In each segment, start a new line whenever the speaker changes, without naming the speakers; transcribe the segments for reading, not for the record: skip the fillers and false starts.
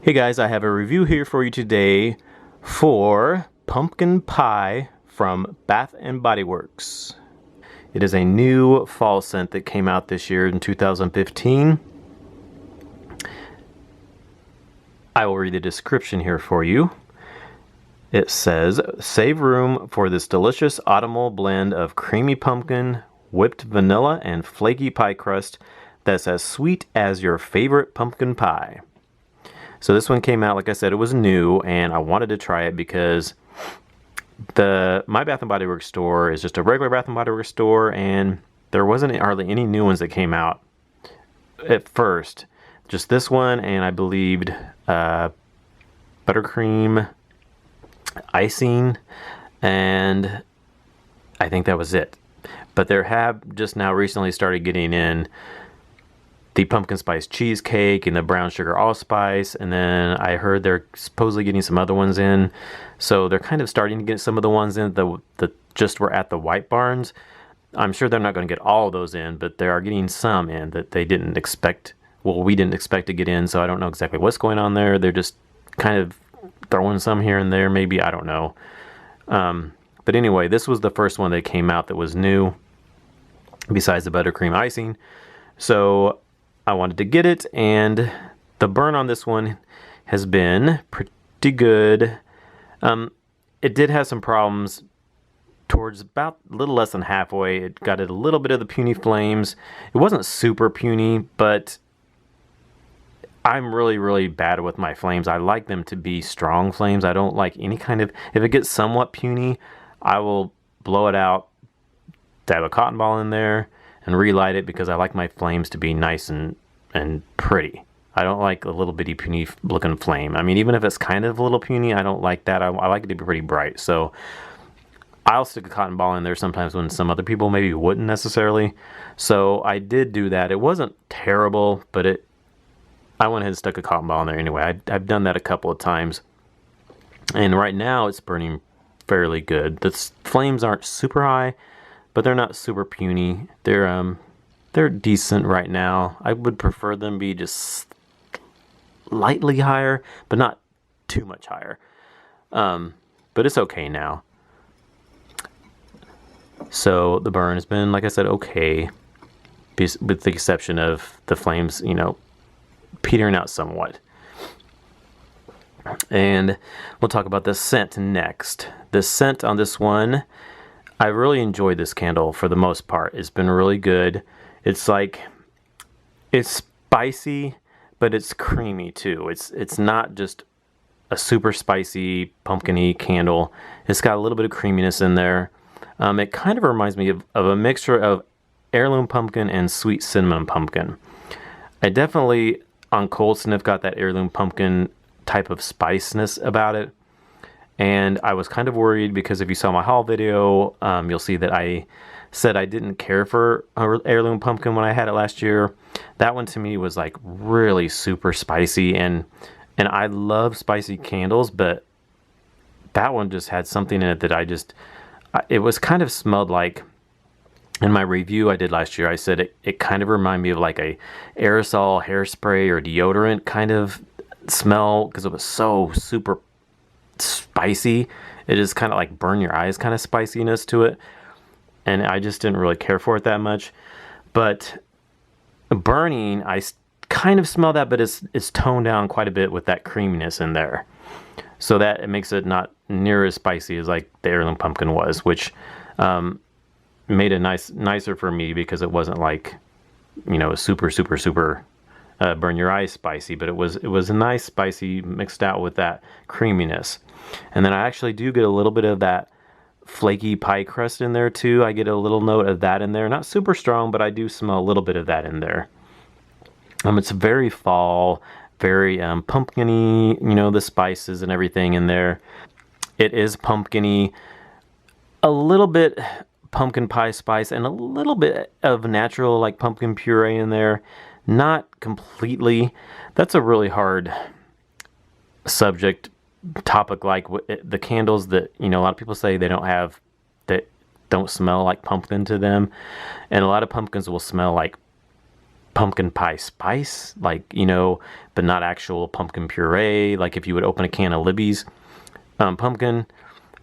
Hey guys, I have a review here for you today for pumpkin pie from Bath and Body Works. It is a new fall scent that came out this year in 2015. I will read the description here for you. It says, save room for this delicious autumnal blend of creamy pumpkin, whipped vanilla, and flaky pie crust that's as sweet as your favorite pumpkin pie. So this one came out, like I said, it was new, and I wanted to try it because my Bath & Body Works store is just a regular Bath & Body Works store, and there wasn't hardly any new ones that came out at first. Just this one, and I believed buttercream icing, and I think that was it. But there have just now recently started getting in the pumpkin spice cheesecake and the brown sugar allspice, and then I heard they're supposedly getting some other ones in. So they're kind of starting to get some of the ones in that just were at the White Barns. I'm sure they're not going to get all of those in, but they are getting some in that they didn't expect. Well, we didn't expect to get in, so I don't know exactly what's going on there. They're just kind of throwing some here and there, maybe, I don't know. But anyway, this was the first one that came out that was new, besides the buttercream icing. So I wanted to get it, and the burn on this one has been pretty good. It did have some problems towards about a little less than halfway. It got a little bit of the puny flames. It wasn't super puny, but I'm really bad with my flames. I like them to be strong flames. I don't like any kind of, if it gets somewhat puny, I will blow it out, dab a cotton ball in there, and relight it, because I like my flames to be nice and pretty. I don't like a little bitty puny looking flame. I mean, even if it's kind of a little puny, I don't like that. I like it to be pretty bright. So I'll stick a cotton ball in there sometimes when some other people maybe wouldn't necessarily. So I did do that. It wasn't terrible, but I went ahead and stuck a cotton ball in there anyway. I've done that a couple of times. And right now it's burning fairly good. The flames aren't super high, but they're not super puny. They're decent right now. I would prefer them be just lightly higher, but not too much higher. But it's okay now. So the burn has been, like I said, okay, with the exception of the flames, petering out somewhat. And we'll talk about the scent next. The scent on this one, I really enjoyed this candle for the most part. It's been really good. It's spicy, but it's creamy too. It's not just a super spicy pumpkin-y candle. It's got a little bit of creaminess in there. It kind of reminds me of a mixture of heirloom pumpkin and sweet cinnamon pumpkin. I definitely, on cold sniff, got that heirloom pumpkin type of spiciness about it. And I was kind of worried because if you saw my haul video, you'll see that I said I didn't care for heirloom pumpkin when I had it last year. That one to me was like really super spicy, and I love spicy candles, but that one just had something in it that it was kind of smelled like, in my review I did last year, I said it kind of reminded me of like a aerosol hairspray or deodorant kind of smell, because it was so super spicy. It is kind of like burn your eyes kind of spiciness to it, and I just didn't really care for it that much. But burning, I kind of smell that, but it's toned down quite a bit with that creaminess in there, so that it makes it not near as spicy as like the heirloom pumpkin was, which made it nicer for me, because it wasn't like super burn your eyes spicy, but it was a nice spicy mixed out with that creaminess. And then I actually do get a little bit of that flaky pie crust in there too. I get a little note of that in there, not super strong, but I do smell a little bit of that in there. It's very fall, very pumpkin-y, the spices and everything in there. It is pumpkin-y, a little bit pumpkin pie spice, and a little bit of natural like pumpkin puree in there. Not completely. That's a really hard topic, like the candles that a lot of people say they don't smell like pumpkin to them, and a lot of pumpkins will smell like pumpkin pie spice, like, you know, but not actual pumpkin puree. Like if you would open a can of Libby's pumpkin,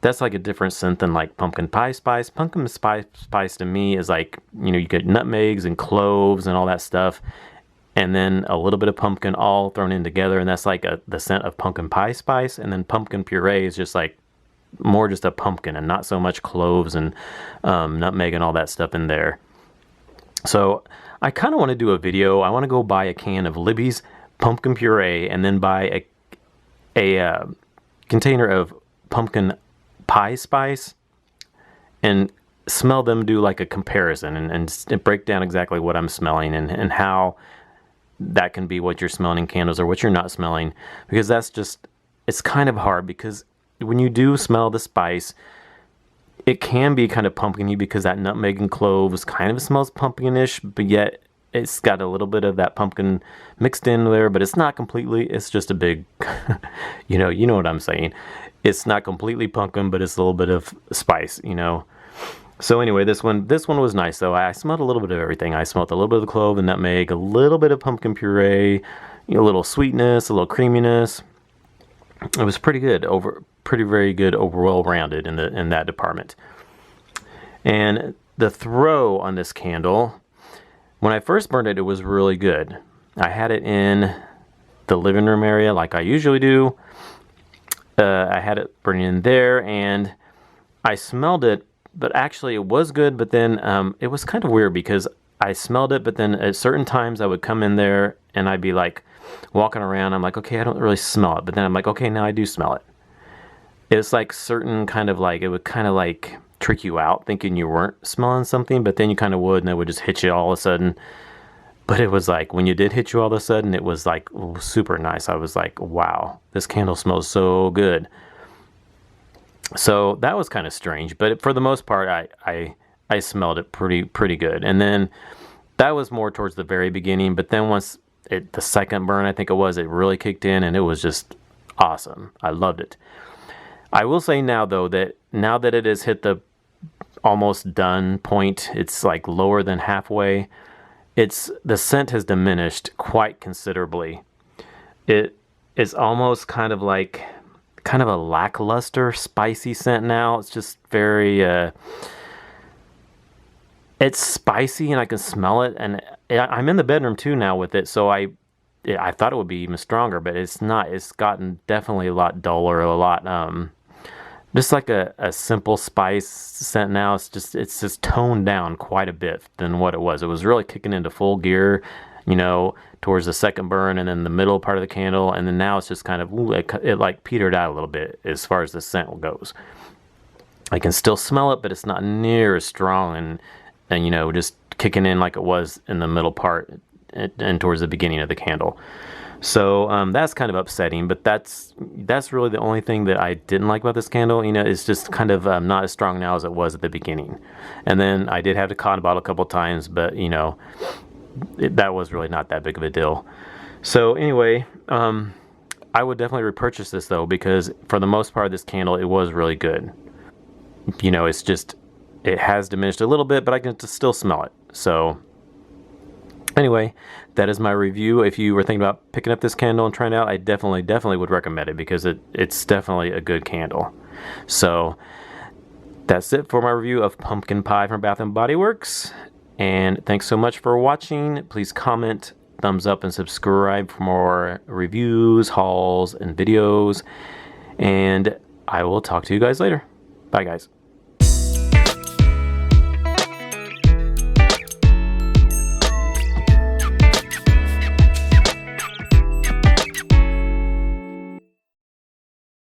that's like a different scent than like pumpkin pie spice. Pumpkin spice to me is like, you know, you get nutmegs and cloves and all that stuff, and then a little bit of pumpkin all thrown in together, and that's like the scent of pumpkin pie spice. And then pumpkin puree is just like more just a pumpkin and not so much cloves and nutmeg and all that stuff in there. So I kind of want to do a video. I want to go buy a can of Libby's pumpkin puree and then buy a container of pumpkin pie spice and smell them, do like a comparison and break down exactly what I'm smelling and how that can be what you're smelling in candles or what you're not smelling, because that's just, it's kind of hard, because when you do smell the spice, it can be kind of pumpkiny because that nutmeg and cloves kind of smells pumpkinish, but yet it's got a little bit of that pumpkin mixed in there, but it's not completely, it's just a big, you know what I'm saying. It's not completely pumpkin, but it's a little bit of spice, you know. So anyway, this one was nice though. I smelled a little bit of everything. I smelled a little bit of the clove, the nutmeg, a little bit of pumpkin puree, you know, a little sweetness, a little creaminess. It was pretty good, very good, overall rounded in that department. And the throw on this candle, when I first burned it, it was really good. I had it in the living room area like I usually do. I had it burning in there, and I smelled it, but actually it was good, but then it was kind of weird because I smelled it, but then at certain times I would come in there and I'd be like walking around, I'm like, okay, I don't really smell it, but then I'm like, okay, now I do smell it. It's like certain kind of like, it would kind of like trick you out thinking you weren't smelling something, but then you kind of would, and it would just hit you all of a sudden. But it was like, when you did hit you all of a sudden, it was like super nice. I was like, wow, this candle smells so good. So that was kind of strange, but for the most part, I smelled it pretty good. And then that was more towards the very beginning, but then once the second burn, I think it really kicked in, and it was just awesome. I loved it. I will say now though, that now that it has hit the almost done point, it's like lower than halfway, the scent has diminished quite considerably. It is almost kind of a lackluster spicy scent now. It's just very it's spicy and I can smell it, and I'm in the bedroom too now with it, so I thought it would be even stronger, but it's not. It's gotten definitely a lot duller, a lot just like a simple spice scent now. It's just toned down quite a bit than what it was. It was really kicking into full gear, you know, towards the second burn and then the middle part of the candle, and then now it's just kind of, it like petered out a little bit as far as the scent goes. I can still smell it, but it's not near as strong and you know, just kicking in like it was in the middle part and towards the beginning of the candle. So that's kind of upsetting, but that's really the only thing that I didn't like about this candle. You know, it's just kind of not as strong now as it was at the beginning. And then I did have to cotton bottle a couple times, but you know, that was really not that big of a deal. So anyway, I would definitely repurchase this though, because for the most part, this candle, it was really good. You know, it's just, it has diminished a little bit, but I can still smell it. So anyway, that is my review. If you were thinking about picking up this candle and trying it out, I definitely would recommend it, because it's definitely a good candle. So that's it for my review of Pumpkin Pie from Bath & Body Works. And thanks so much for watching. Please comment, thumbs up, and subscribe for more reviews, hauls, and videos. And I will talk to you guys later. Bye, guys.